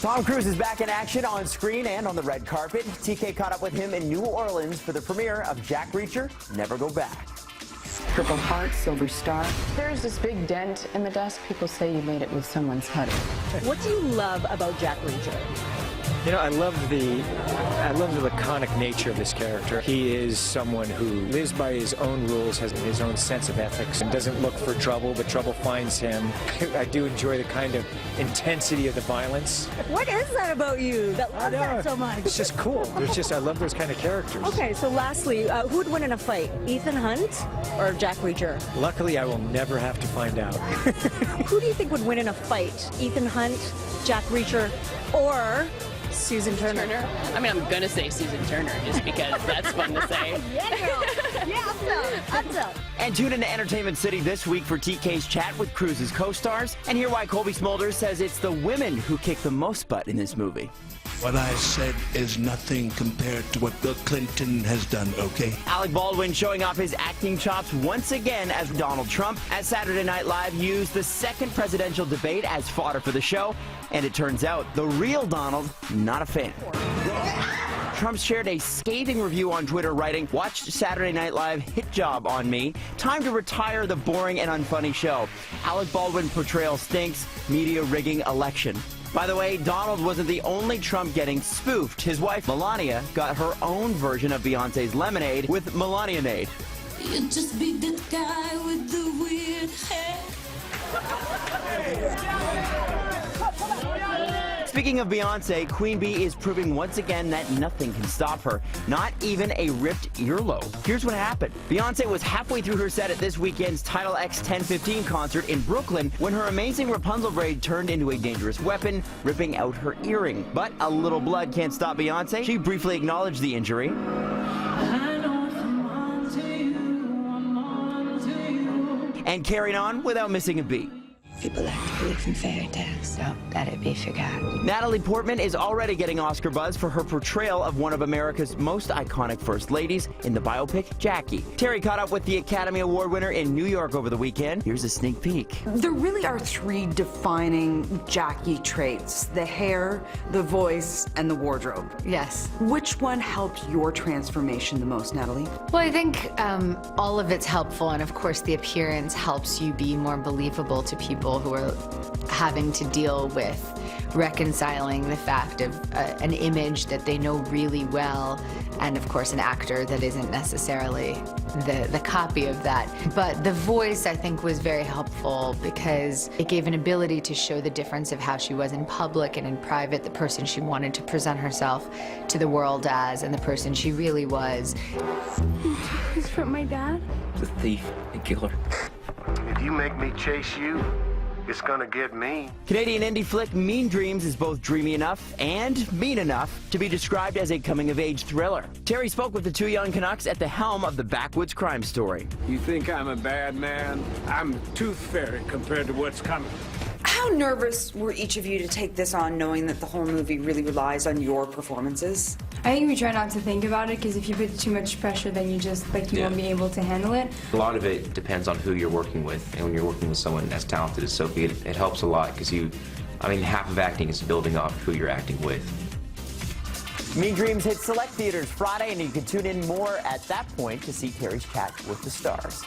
Tom Cruise is back in action on screen and on the red carpet. TK caught up with him in New Orleans for the premiere of Jack Reacher, Never Go Back. Purple Heart, Silver Star. There's this big dent in the desk. People say you made it with someone's hoodie. What do you love about Jack Reacher? You know, I love the laconic nature of this character. He is someone who lives by his own rules, has his own sense of ethics, and doesn't look for trouble, but trouble finds him. I do enjoy the kind of intensity of the violence. What is that about you that loves that so much? It's just cool. I love those kind of characters. Okay, so lastly, who would win in a fight? Ethan Hunt or Jack Reacher? Luckily, I will never have to find out. Who do you think would win in a fight? Ethan Hunt, Jack Reacher, or Susan Turner? I mean, I'm gonna say Susan Turner just because that's fun to say. Yeah, girl. Yeah, up up. And tune into Entertainment City this week for TK's chat with Cruise's co-stars, and hear why Colby Smulders says it's the women who kick the most butt in this movie. What I said is nothing compared to what Bill Clinton has done, okay? Alec Baldwin showing off his acting chops once again as Donald Trump, as Saturday Night Live used the second presidential debate as fodder for the show, and it turns out the real Donald, not a fan. Trump shared a scathing review on Twitter, writing, "Watched Saturday Night Live, hit job on me. Time to retire the boring and unfunny show. Alec Baldwin portrayal stinks, media rigging election." By the way, Donald wasn't the only Trump getting spoofed. His wife, Melania, got her own version of Beyonce's Lemonade with Melania-nade. You just be that guy with the weird hair. Speaking of Beyonce, Queen Bee is proving once again that nothing can stop her, not even a ripped earlobe. Here's what happened. Beyonce was halfway through her set at this weekend's Title X 1015 concert in Brooklyn when her amazing Rapunzel braid turned into a dangerous weapon, ripping out her earring. But a little blood can't stop Beyonce. She briefly acknowledged the injury. And carried on without missing a beat. People like to believe in fairy tales. Don't let it be forgotten. Natalie Portman is already getting Oscar buzz for her portrayal of one of America's most iconic first ladies in the biopic Jackie. Terry caught up with the Academy Award winner in New York over the weekend. Here's a sneak peek. There really are three defining Jackie traits: the hair, the voice, and the wardrobe. Yes. Which one helped your transformation the most, Natalie? Well, I think all of it's helpful, and of course the appearance helps you be more believable to people who are having to deal with reconciling the fact of an image that they know really well, and of course an actor that isn't necessarily the copy of that. But the voice, I think, was very helpful because it gave an ability to show the difference of how she was in public and in private, the person she wanted to present herself to the world as, and the person she really was. He's from my dad? The thief and killer. If you make me chase you, it's gonna get mean. Canadian indie flick Mean Dreams is both dreamy enough and mean enough to be described as a coming-of-age thriller. Terry spoke with the two young Canucks at the helm of the backwoods crime story. You think I'm a bad man? I'm a tooth fairy compared to what's coming. How nervous were each of you to take this on, knowing that the whole movie really relies on your performances? I think we try not to think about it, because if you put too much pressure, then you just, you won't be able to handle it. A lot of it depends on who you're working with, and when you're working with someone as talented as Sophie, it helps a lot, because half of acting is building off who you're acting with. Mean Dreams hits select theaters Friday, and you can tune in more at that point to see Terry's chat with the stars.